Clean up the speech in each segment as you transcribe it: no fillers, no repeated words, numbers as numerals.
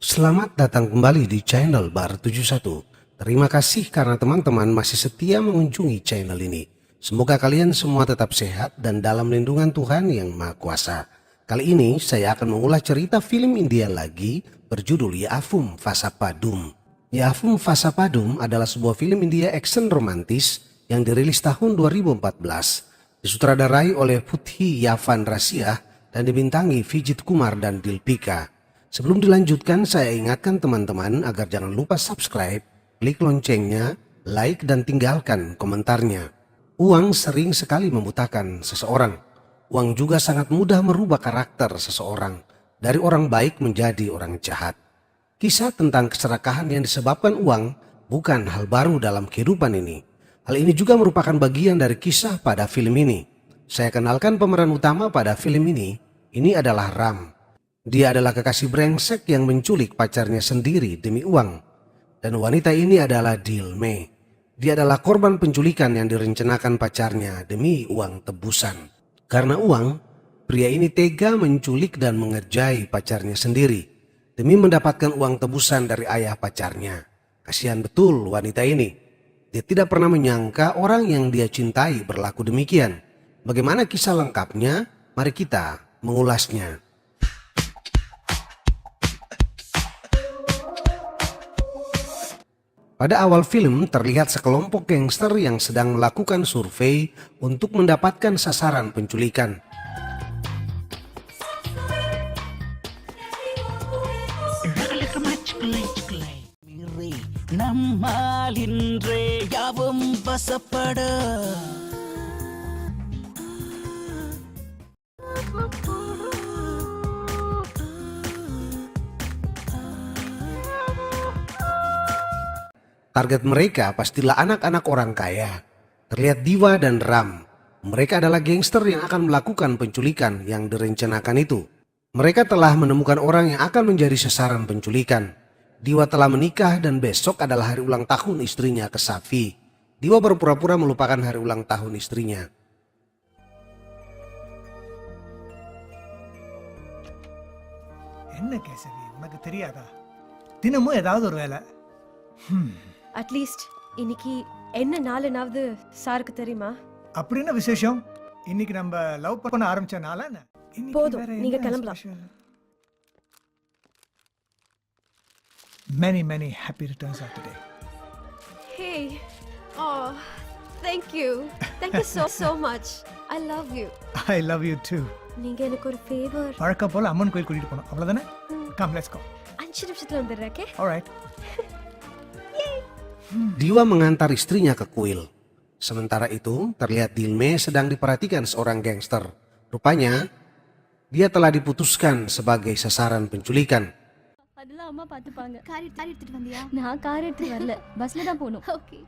Selamat datang kembali di channel Bar 71. Terima kasih karena teman-teman masih setia mengunjungi channel ini. Semoga kalian semua tetap sehat dan dalam lindungan Tuhan yang Maha Kuasa. Kali ini saya akan mengulas cerita film India lagi berjudul Yaafum Vasapadum. Yaafum Vasapadum adalah sebuah film India action romantis yang dirilis tahun 2014. Disutradarai oleh Putri Yavan Rasia dan dibintangi Vijit Kumar dan Dilpika. Sebelum dilanjutkan, saya ingatkan teman-teman agar jangan lupa subscribe, klik loncengnya, like, dan tinggalkan komentarnya. Uang sering sekali membutakan seseorang. Uang juga sangat mudah merubah karakter seseorang dari orang baik menjadi orang jahat. Kisah tentang keserakahan yang disebabkan uang bukan hal baru dalam kehidupan ini. Hal ini juga merupakan bagian dari kisah pada film ini. Saya kenalkan pemeran utama pada film ini. Ini adalah Ram. Dia adalah kekasih brengsek yang menculik pacarnya sendiri demi uang. Dan wanita ini adalah Dilme. Dia adalah korban penculikan yang direncanakan pacarnya demi uang tebusan. Karena uang, pria ini tega menculik dan mengerjai pacarnya sendiri demi mendapatkan uang tebusan dari ayah pacarnya. Kasihan betul wanita ini. Dia tidak pernah menyangka orang yang dia cintai berlaku demikian. Bagaimana kisah lengkapnya? Mari kita mengulasnya. Pada awal film terlihat sekelompok gangster yang sedang melakukan survei untuk mendapatkan sasaran penculikan. Target mereka pastilah anak-anak orang kaya. Terlihat Diva dan Ram. Mereka adalah gangster yang akan melakukan penculikan yang direncanakan itu. Mereka telah menemukan orang yang akan menjadi sasaran penculikan. Diva telah menikah dan besok adalah hari ulang tahun istrinya ke Safi. Diva berpura-pura melupakan hari ulang tahun istrinya. என்ன கேசவி உனக்கு தெரியாதா தினமும் ஏதாவது ஒரு வேலை அட்லீஸ்ட் இன்னைக்கு என்ன நாளுனாவது சாருக்கு தெரியுமா? அப்படின்னு விசேஷம் இன்னைக்கு நம்ம லவ் பண்ண ஆரம்பிச்ச நாளா என்ன? இன்னைக்கு போதும், வேற நீங்க என்ன கிளம்பலாம். special? Many happy returns of the day. Hey, oh, thank you so much. I love you. I love you too. நீங்க எனக்கு ஒரு ஃபேவர். வழக்கம் போல அம்மன் கோயில் கூட்டிட்டு போனோம் அவ்வளவுதானே? Come, let's go. 5 நிமிஷத்துல வந்துடுறேன். Okay? Alright. Diva mengantar istrinya ke kuil. Sementara itu, terlihat Dilme sedang diperhatikan seorang gangster. Rupanya, dia telah diputuskan sebagai sasaran penculikan. அதெல்லாம் அம்மா பாத்துப்பாங்க. கார் எடுத்துட்டு வந்தியா? நான் கார் எடுத்துட்டு வரல, பஸ்ல தான் போகணும். Okay.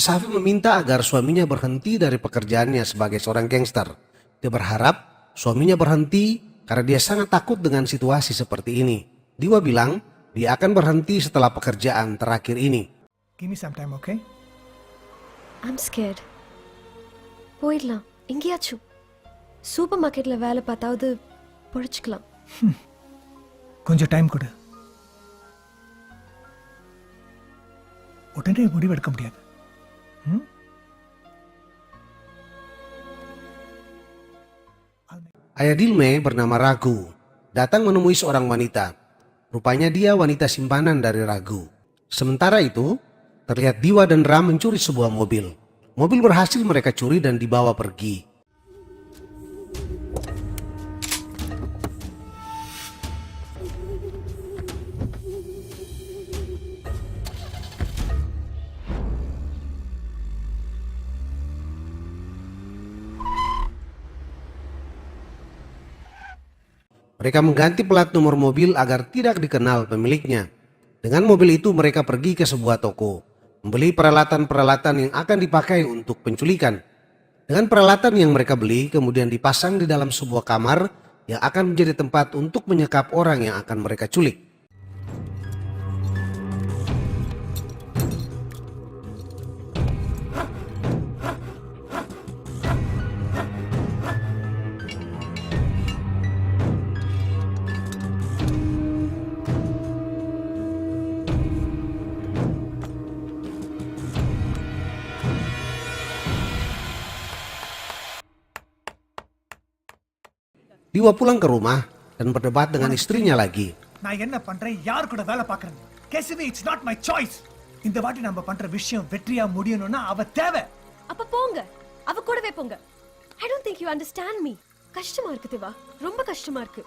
Safi meminta agar suaminya berhenti dari pekerjaannya sebagai seorang gangster. Dia berharap suaminya berhenti karena dia sangat takut dengan situasi seperti ini. Diva bilang dia akan berhenti setelah pekerjaan terakhir ini. Give me some time, okay? I'm scared. போயிடலாம் எங்கேயாச்சும். சூப்பர் மார்க்கெட்ல வேலை பார்த்தாவது பொழைச்சிக்கலாம். கொஞ்சம் டைம் கொடு. உடனே முடிவெடுக்க முடியாது. Ayah Dilme bernama Ragu datang menemui seorang wanita. Rupanya dia wanita simpanan dari Ragu. Sementara itu, terlihat Diva dan Ram mencuri sebuah mobil. Mobil berhasil mereka curi dan dibawa pergi. Mereka mengganti plat nomor mobil agar tidak dikenal pemiliknya. Dengan mobil itu mereka pergi ke sebuah toko, membeli peralatan-peralatan yang akan dipakai untuk penculikan. Dengan peralatan yang mereka beli kemudian dipasang di dalam sebuah kamar yang akan menjadi tempat untuk menyekap orang yang akan mereka culik. Diwa pulang ke rumah dan berdebat dengan istrinya lagi. நான் என்ன பண்றேன், யார் கூட வேலை பார்க்கறேன்? Kesavi, it's not my choice. இந்த வாட்டி நம்ம பண்ற விஷயம் வெற்றியா முடியணும்னா அவ தேவை. அப்ப போங்க, அவ கூடவே போங்க. I don't think you understand me. கஷ்டமா இருக்கு தேவா, ரொம்ப கஷ்டமா இருக்கு.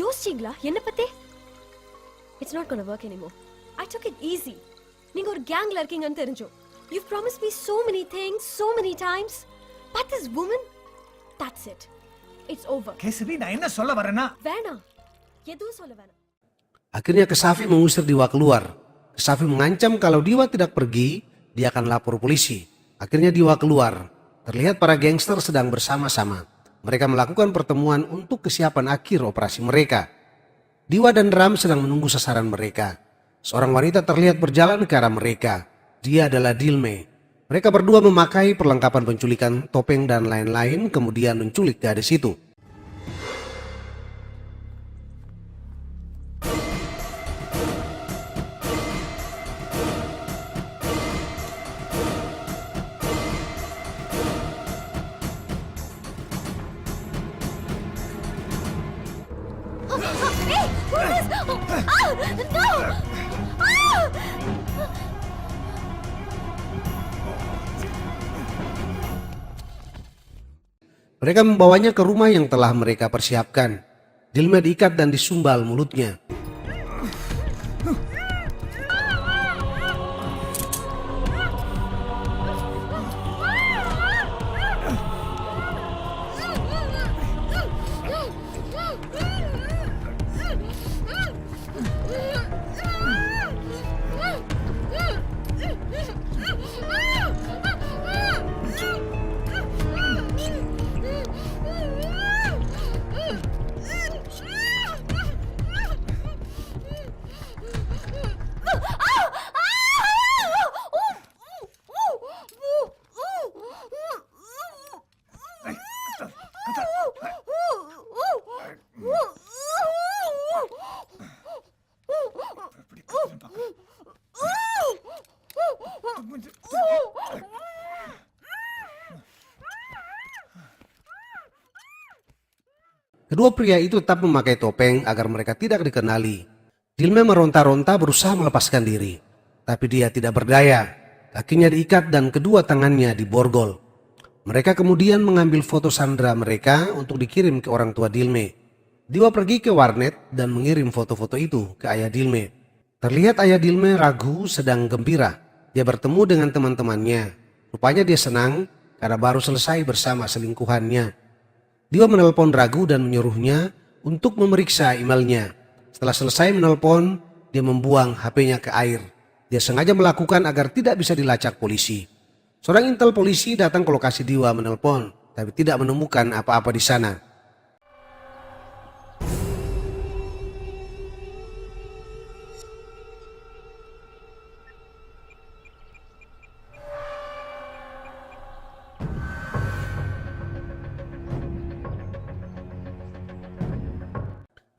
யோசிச்சீங்களா என்ன பத்தி? It's not gonna work anymore. I took it easy. நீங்க ஒரு கேங்ல இருக்கீங்கன்னு தெரிஞ்சோம். You've promised me so many things, so many times. But this woman, that's it. It's over. Kesavi, நான் என்ன சொல்ல வரேன்னா, வேணாம், எதுவும் சொல்ல வேணாம். Akhirnya Kesafi mengusir Diwa keluar. Kesafi mengancam kalau Diwa tidak pergi, dia akan lapor polisi. Akhirnya Diwa keluar. Terlihat para gangster sedang bersama-sama. Mereka melakukan pertemuan untuk kesiapan akhir operasi mereka. Diwa dan Ram sedang menunggu sasaran mereka. Seorang wanita terlihat berjalan ke arah mereka. Dia adalah Dilme. Mereka berdua memakai perlengkapan penculikan, topeng dan lain-lain, kemudian menculik gadis itu. Hey, who is this? No! Mereka membawanya ke rumah yang telah mereka persiapkan. Dilme diikat dan disumbal mulutnya. Kedua pria itu tetap memakai topeng agar mereka tidak dikenali. Dilme meronta-ronta berusaha melepaskan diri, tapi dia tidak berdaya. Kakinya diikat dan kedua tangannya diborgol. Mereka kemudian mengambil foto sandera mereka untuk dikirim ke orang tua Dilme. Diwa pergi ke warnet dan mengirim foto-foto itu ke ayah Dilme. Terlihat ayah Dilme ragu sedang gembira. Dia bertemu dengan teman-temannya. Rupanya dia senang karena baru selesai bersama selingkuhannya. Diwa menelpon Ragu dan menyuruhnya untuk memeriksa emailnya. Setelah selesai menelpon, dia membuang HP-nya ke air. Dia sengaja melakukan agar tidak bisa dilacak polisi. Seorang intel polisi datang ke lokasi Diwa menelpon, tapi tidak menemukan apa-apa di sana.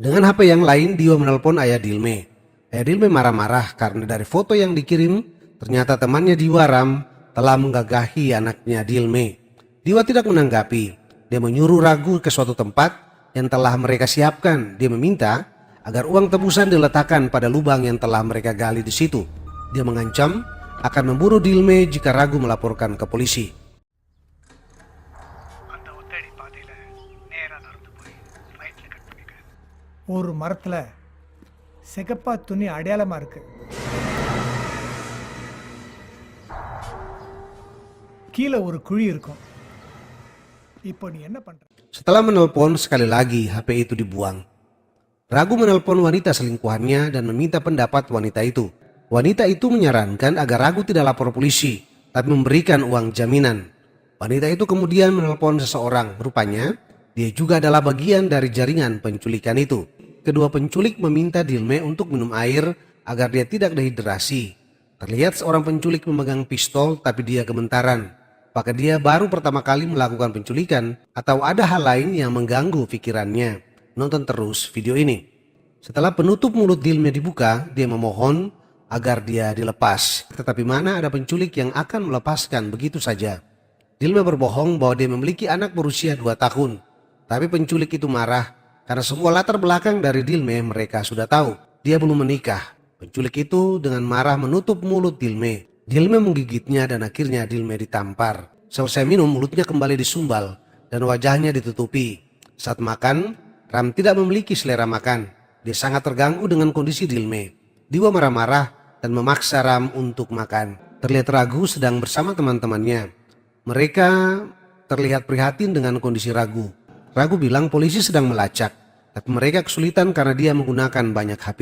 Dengan HP yang lain, Diwa menelpon ayah Dilme. Ayah Dilme marah-marah karena dari foto yang dikirim, ternyata temannya Diwa, Ram, telah menggagahi anaknya Dilme. Diwa tidak menanggapi. Dia menyuruh Ragu ke suatu tempat yang telah mereka siapkan. Dia meminta agar uang tebusan diletakkan pada lubang yang telah mereka gali di situ. Dia mengancam akan membunuh Dilme jika Ragu melaporkan ke polisi. ஒரு மரத்துல சிகப்பா துணி அடையாளமா இருக்கு. கீழே ஒரு குழி இருக்கும். இப்போ நீ என்ன பண்ற? Setelah menelpon sekali lagi, HP itu dibuang. Ragu menelpon wanita selingkuhannya dan meminta pendapat wanita itu. Wanita itu menyarankan agar Ragu tidak lapor polisi, tapi memberikan uang jaminan. Wanita itu kemudian menelpon seseorang. Rupanya, dia juga adalah bagian dari jaringan penculikan itu. Kedua penculik meminta Dilme untuk minum air agar dia tidak dehidrasi. Terlihat seorang penculik memegang pistol, tapi dia gemetaran. Apakah dia baru pertama kali melakukan penculikan atau ada hal lain yang mengganggu pikirannya? Nonton terus video ini. Setelah penutup mulut Dilme dibuka, dia memohon agar dia dilepas. Tetapi mana ada penculik yang akan melepaskan begitu saja? Dilme berbohong bahwa dia memiliki anak berusia 2 tahun. Tapi penculik itu marah karena semua latar belakang dari Dilme mereka sudah tahu. Dia belum menikah. Penculik itu dengan marah menutup mulut Dilme. Dilme menggigitnya dan akhirnya Dilme ditampar. Selesai minum, mulutnya kembali disumbal dan wajahnya ditutupi. Saat makan, Ram tidak memiliki selera makan. Dia sangat terganggu dengan kondisi Dilme. Dia marah-marah dan memaksa Ram untuk makan. Terlihat Ragu sedang bersama teman-temannya. Mereka terlihat prihatin dengan kondisi Ragu. Ragu bilang polisi sedang melacak, tapi mereka kesulitan karena dia menggunakan banyak HP.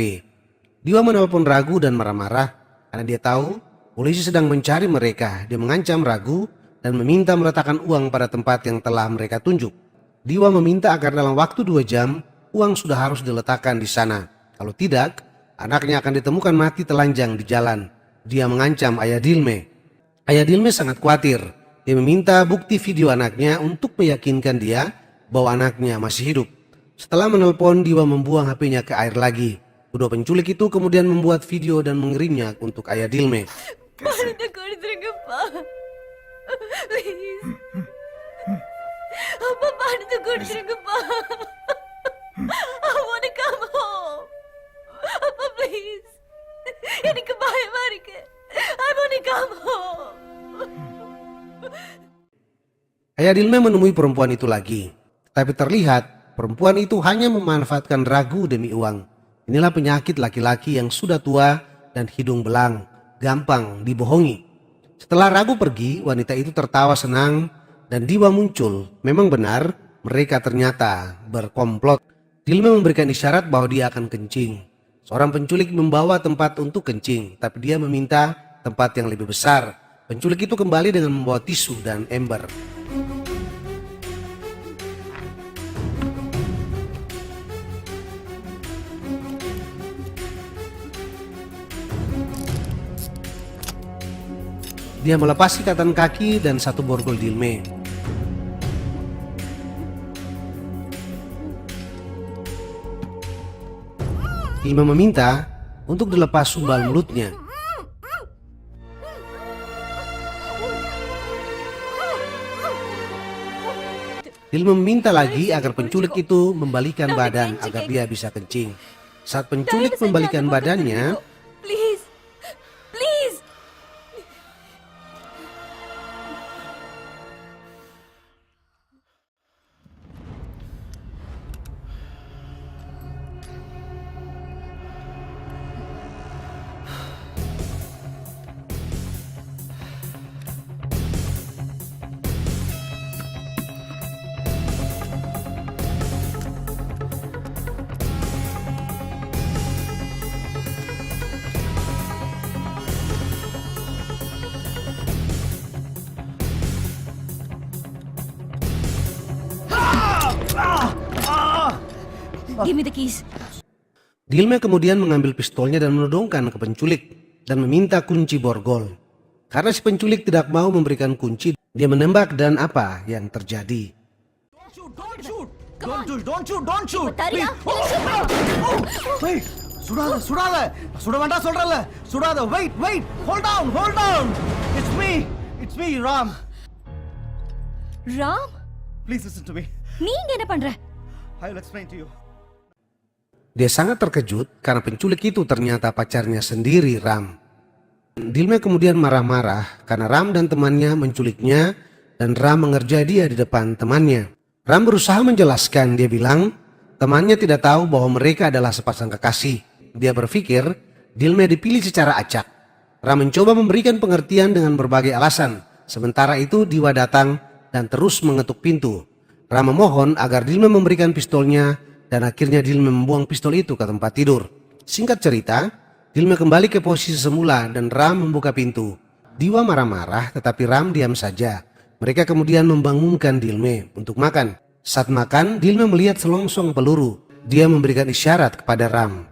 Dia menelpon Ragu dan marah-marah karena dia tahu polisi sedang mencari mereka. Dia mengancam Ragu dan meminta meletakkan uang pada tempat yang telah mereka tunjuk. Dia meminta agar dalam waktu 2 jam uang sudah harus diletakkan di sana. Kalau tidak, anaknya akan ditemukan mati telanjang di jalan. Dia mengancam ayah Dilme. Ayah Dilme sangat khawatir. Dia meminta bukti video anaknya untuk meyakinkan dia bahwa anaknya masih hidup. Setelah menelpon, Diwa membuang HP-nya ke air lagi. Kedua penculik itu kemudian membuat video dan mengirimnya untuk ayah Dilme. பணத்தை கொடுத்துருங்கப்பா ப்ளீஸ் அப்பா பணத்தை கொடுத்துருங்கப்பா I want to come home அப்பா ப்ளீஸ் எனக்கு பயமா இருக்கு I want to come home. Ayah Dilme menemui perempuan itu lagi. Tapi terlihat perempuan itu hanya memanfaatkan Ragu demi uang. Inilah penyakit laki-laki yang sudah tua dan hidung belang, gampang dibohongi. Setelah Ragu pergi, wanita itu tertawa senang dan Diwa muncul. Memang benar, mereka ternyata berkomplot. Dilme memberikan isyarat bahwa dia akan kencing. Seorang penculik membawa tempat untuk kencing, tapi dia meminta tempat yang lebih besar. Penculik itu kembali dengan membawa tisu dan ember. Dia melepas ikatan kaki dan satu borgol Dilme. Dilme meminta untuk dilepas sumbal mulutnya. Dilme meminta lagi agar penculik itu membalikan badan agar dia bisa kencing. Saat penculik membalikan badannya, Please, please. Give me the keys. Dilme kemudian mengambil pistolnya dan menodongkan ke penculik dan meminta kunci borgol. Karena si penculik tidak mau memberikan kunci, dia menembak dan apa yang terjadi? Don't shoot! Come on. Don't shoot! Don't shoot! Tariya, Wait! சுடாத சுடாத சுட வேண்டாம் சொல்றல சுடாத wait wait hold down it's me Ram Ram, please listen to me நீங்க என்ன பண்ற? I will explain to you. Dia sangat terkejut karena penculik itu ternyata pacarnya sendiri, Ram. Dilme kemudian marah-marah karena Ram dan temannya menculiknya dan Ram mengerja dia di depan temannya. Ram berusaha menjelaskan, dia bilang temannya tidak tahu bahwa mereka adalah sepasang kekasih. Dia berpikir Dilme dipilih secara acak. Ram mencoba memberikan pengertian dengan berbagai alasan. Sementara itu Diwa datang dan terus mengetuk pintu. Ram memohon agar Dilme memberikan pistolnya dan akhirnya Dilme membuang pistol itu ke tempat tidur. Singkat cerita, Dilme kembali ke posisi semula dan Ram membuka pintu. Diwa marah-marah tetapi Ram diam saja. Mereka kemudian membangunkan Dilme untuk makan. Saat makan, Dilme melihat selongsong peluru. Dia memberikan isyarat kepada Ram.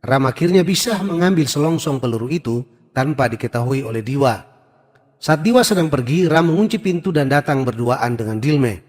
Ram akhirnya bisa mengambil selongsong peluru itu tanpa diketahui oleh Diwa. Saat Diwa sedang pergi, Ram mengunci pintu dan datang berduaan dengan Dilme.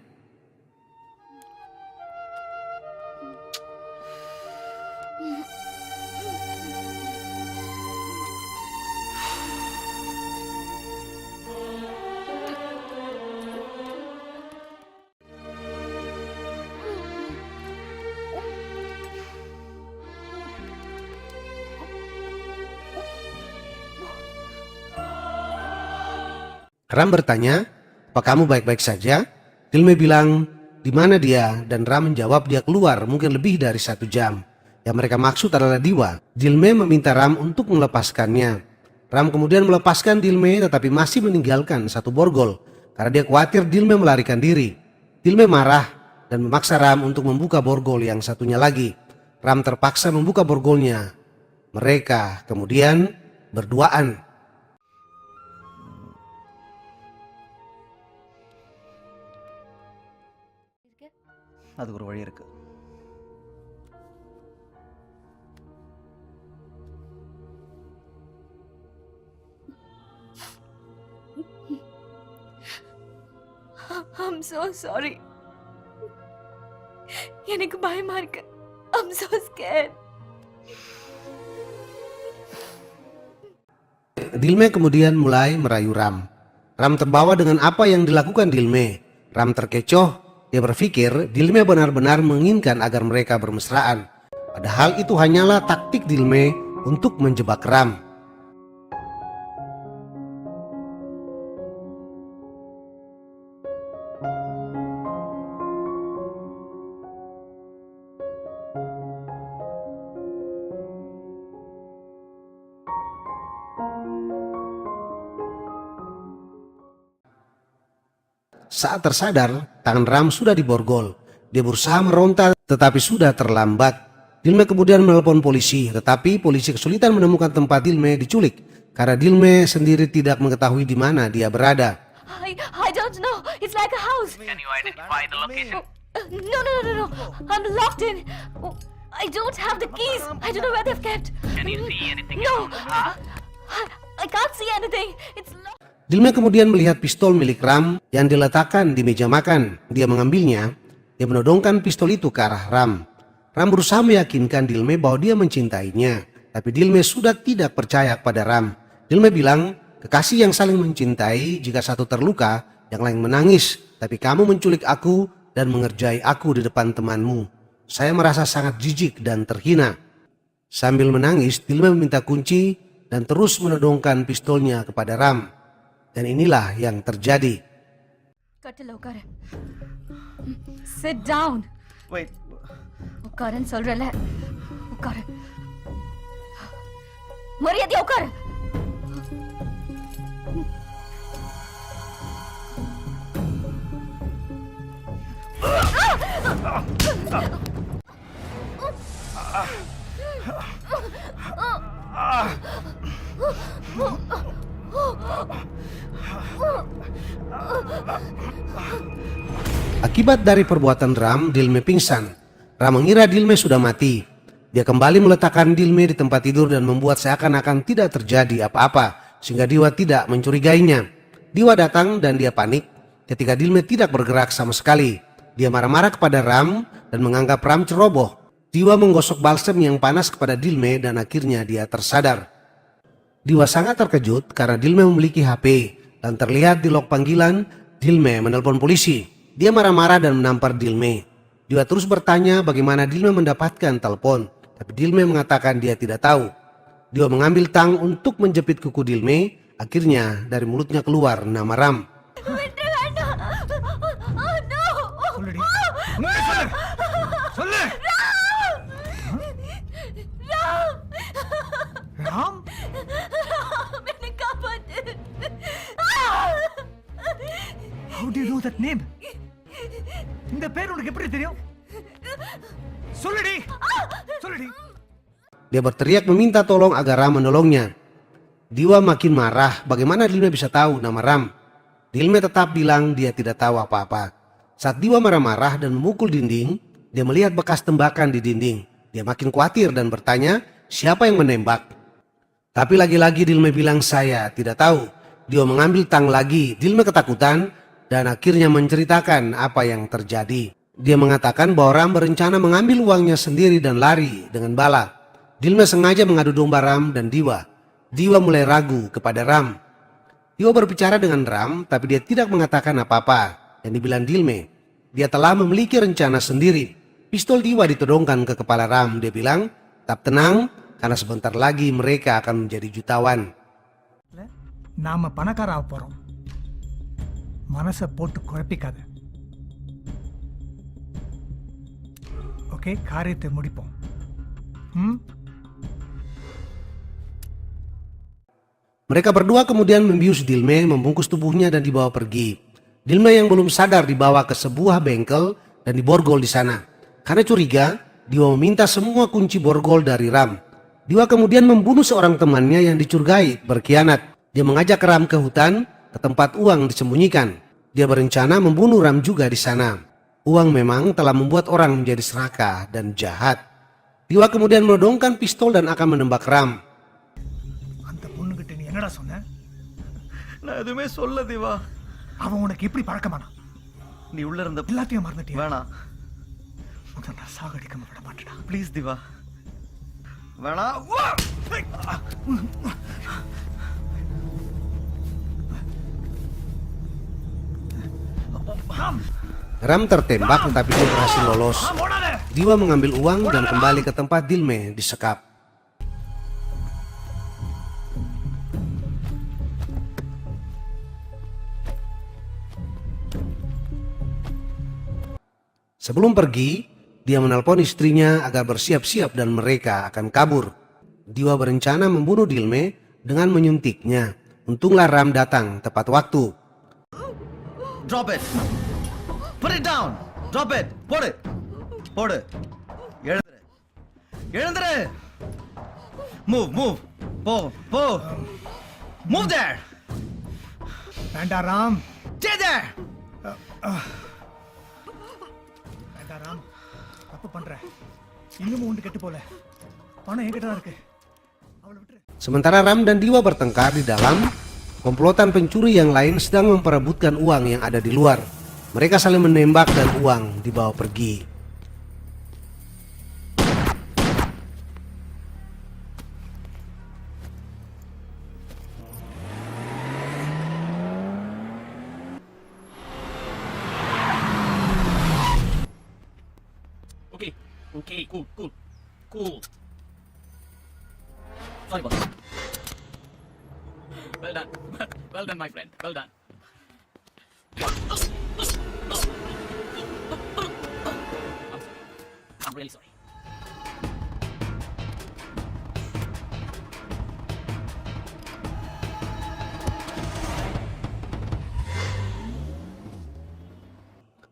Ram bertanya, "Apa kamu baik-baik saja?" Dilme bilang, "Di mana dia?" Dan Ram menjawab dia keluar mungkin lebih dari 1 jam. Yang mereka maksud adalah Diwa. Dilme meminta Ram untuk melepaskannya. Ram kemudian melepaskan Dilme tetapi masih meninggalkan 1 borgol karena dia khawatir Dilme melarikan diri. Dilme marah dan memaksa Ram untuk membuka borgol yang satunya lagi. Ram terpaksa membuka borgolnya. Mereka kemudian berduaan. அதுக்கு ஒரு வழி இருக்கு. I'm so sorry. எனக்கு பயமா இருக்கு. I'm so scared. Dilme kemudian mulai merayu Ram. Ram terbawa dengan apa yang dilakukan Dilme. Ram terkecoh. Dia berpikir Dilme benar-benar menginginkan agar mereka bermesraan. Padahal itu hanyalah taktik Dilme untuk menjebak Ram. Saat tersadar, tangan Ram sudah diborgol. Dia berusaha meronta tetapi sudah terlambat. Dilme kemudian menelpon polisi, tetapi polisi kesulitan menemukan tempat Dilme diculik karena Dilme sendiri tidak mengetahui di mana dia berada. I don't know. It's like a house. Can you identify the location? No. I'm locked in. Oh, I don't have the keys. I don't know where they've kept. Can you see anything No. around the house? I can't see anything. It's locked. Dilme kemudian melihat pistol milik Ram yang diletakkan di meja makan. Dia mengambilnya. Dia menodongkan pistol itu ke arah Ram. Ram berusaha meyakinkan Dilme bahwa dia mencintainya. Tapi Dilme sudah tidak percaya kepada Ram. Dilme bilang, "Kekasih yang saling mencintai, jika satu terluka, yang lain menangis. Tapi kamu menculik aku dan mengerjai aku di depan temanmu. Saya merasa sangat jijik dan terhina." Sambil menangis, Dilme meminta kunci dan terus menodongkan pistolnya kepada Ram. Dan inilah yang terjadi. கட்டில உட்காரு. Sit down. Wait. உட்காருன்னு சொல்றல. உட்காரு. மரியாதையா உட்காரு. Akibat dari perbuatan Ram, Dilme pingsan. Ram mengira Dilme sudah mati. Dia kembali meletakkan Dilme di tempat tidur dan membuat seakan-akan tidak terjadi apa-apa, sehingga Diwa tidak mencurigainya. Diwa datang dan dia panik ketika Dilme tidak bergerak sama sekali. Dia marah-marah kepada Ram dan menganggap Ram ceroboh. Diwa menggosok balsem yang panas kepada Dilme dan akhirnya dia tersadar. Diwa sangat terkejut karena Dilme memiliki HP dan terlihat di log panggilan Dilme menelpon polisi. Dia marah-marah dan menampar Dilme. Diwa terus bertanya bagaimana Dilme mendapatkan telepon. Tapi Dilme mengatakan dia tidak tahu. Dia mengambil tang untuk menjepit kuku Dilme. Akhirnya dari mulutnya keluar nama Ram. சொல்லுடி உண்மையை சொல்லு ராம் मैंने कापाते how do you know that name இந்த பேர் உனக்கு எப்படி தெரியும் சொல்லுடி சொல்லுடி. Dia berteriak meminta tolong agar Ram menolongnya. Diwa makin marah, bagaimana Dilme bisa tahu nama Ram? Dilme tetap bilang dia tidak tahu apa-apa. Saat Diwa marah-marah dan memukul dinding, dia melihat bekas tembakan di dinding. Dia makin khawatir dan bertanya, siapa yang menembak? Tapi lagi-lagi Dilme bilang saya tidak tahu. Dia mengambil tang lagi. Dilme ketakutan dan akhirnya menceritakan apa yang terjadi. Dia mengatakan bahwa Ram berencana mengambil uangnya sendiri dan lari dengan bala. Dilme sengaja mengadu domba Ram dan Diwa. Diwa mulai ragu kepada Ram. Diwa berbicara dengan Ram, tapi dia tidak mengatakan apa-apa. Yang dibilang Dilme, dia telah memiliki rencana sendiri. Pistol Diwa ditodongkan ke kepala Ram. Dia bilang, tetap tenang, karena sebentar lagi mereka akan menjadi jutawan. நாம பணக்கார ஆக போறோம். மனசை போட்டு குழப்பிக்காத. ஓகே, காரியத்தை முடிப்போம். Mereka berdua kemudian membius Dilme, membungkus tubuhnya dan dibawa pergi. Dilme yang belum sadar dibawa ke sebuah bengkel dan diborgol di sana. Karena curiga, Diwa meminta semua kunci borgol dari Ram. Diwa kemudian membunuh seorang temannya yang dicurigai berkhianat. Dia mengajak Ram ke hutan, ke tempat uang disembunyikan. Dia berencana membunuh Ram juga di sana. Uang memang telah membuat orang menjadi serakah dan jahat. Diwa kemudian menodongkan pistol dan akan menembak Ram. அந்த பொண்ணுகிட்ட நீ என்னடா சொன்ன? நான் எதுவுமே சொல்ல திவா. அவன் உனக்கு எப்படி பழக்கமானா? நீ உள்ள இருந்த எல்லாத்தையும் மறந்துட்டியா? வேணாம் முதல்ல நான் சாகடிக்காம விட மாட்டேடா. ப்ளீஸ் திவா வேணாம். Ram tertembak tetapi dia berhasil lolos. Diwa mengambil uang dan kembali ke tempat Dilme disekap. Sebelum pergi, dia menelpon istrinya agar bersiap-siap dan mereka akan kabur. Diwa berencana membunuh Dilme dengan menyuntiknya. Untunglah Ram datang tepat waktu. Drop it. Put it down. Drop it. போடு போடு. எழுந்துரு எழுந்துரு. Move. போ. Move there. வேண்டாம் Ram. Stay there. வேண்டாம் ராம். தப்பு பண்ற. இன்னும் ஒன்று கெட்டு போல. பணம் என்கிட்ட தான் இருக்கு. அவளை விட்டுரு. Sementara Ram dan Diwa bertengkar di dalam, komplotan pencuri yang lain sedang memperebutkan uang yang ada di luar. Mereka saling menembak dan uang dibawa pergi. Okay, cool. Sorry, boss. Well done, my friend. Well done. I'm really sorry.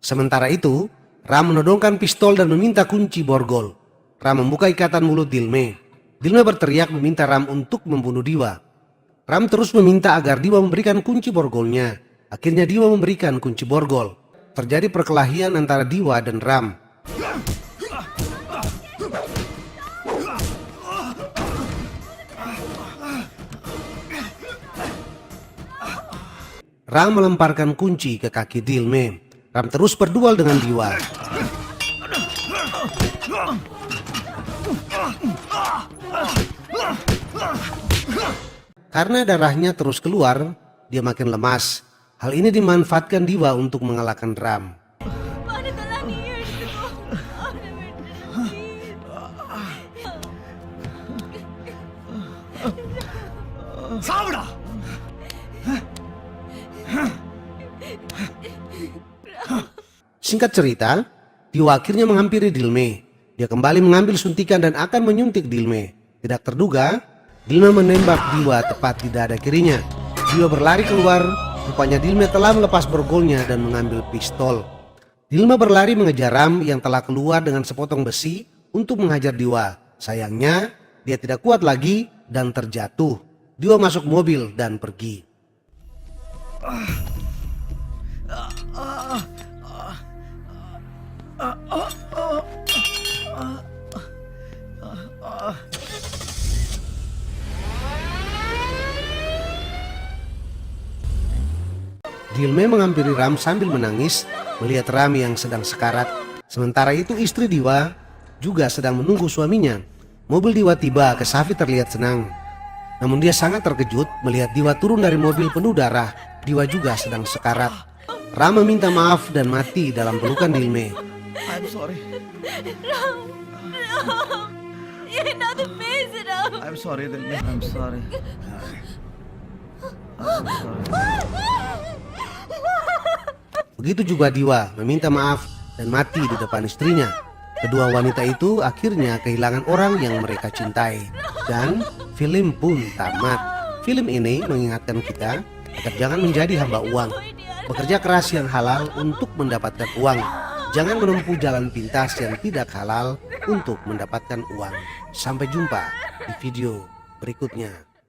Sementara itu, Ram menodongkan pistol dan meminta kunci borgol. Ram membuka ikatan mulut Dilme. Dilme berteriak meminta Ram untuk membunuh Diwa. Ram terus meminta agar Diwa memberikan kunci borgolnya. Akhirnya Diwa memberikan kunci borgol. Terjadi perkelahian antara Diwa dan Ram. Ram melemparkan kunci ke kaki Dilme. Ram terus berduel dengan Diwa. Karena darahnya terus keluar, dia makin lemas. Hal ini dimanfaatkan Diwa untuk mengalahkan Ram. Singkat cerita, Diwa akhirnya menghampiri Dilme. Dia kembali mengambil suntikan dan akan menyuntik Dilme. Tidak terduga, Dilme menembak Diwa tepat di dada kirinya. Diwa berlari keluar, rupanya Dilme telah melepas borgolnya dan mengambil pistol. Dilme berlari mengejar Ram yang telah keluar dengan sepotong besi untuk menghajar Diwa. Sayangnya, dia tidak kuat lagi dan terjatuh. Diwa masuk mobil dan pergi. Dilme menghampiri Ram sambil menangis melihat Ram yang sedang sekarat. Sementara itu istri Diwa juga sedang menunggu suaminya. Mobil Diwa tiba, Kesavi terlihat senang. Namun dia sangat terkejut melihat Diwa turun dari mobil penuh darah. Diwa juga sedang sekarat. Ram meminta maaf dan mati dalam pelukan Dilme. I'm sorry. Ram, you're not the face it up. I'm sorry, Dilme. I'm sorry. I'm sorry. Begitu juga Diwa meminta maaf dan mati di depan istrinya. Kedua wanita itu akhirnya kehilangan orang yang mereka cintai. Dan film pun tamat. Film ini mengingatkan kita agar jangan menjadi hamba uang. Bekerja keras yang halal untuk mendapatkan uang. Jangan menempuh jalan pintas yang tidak halal untuk mendapatkan uang. Sampai jumpa di video berikutnya.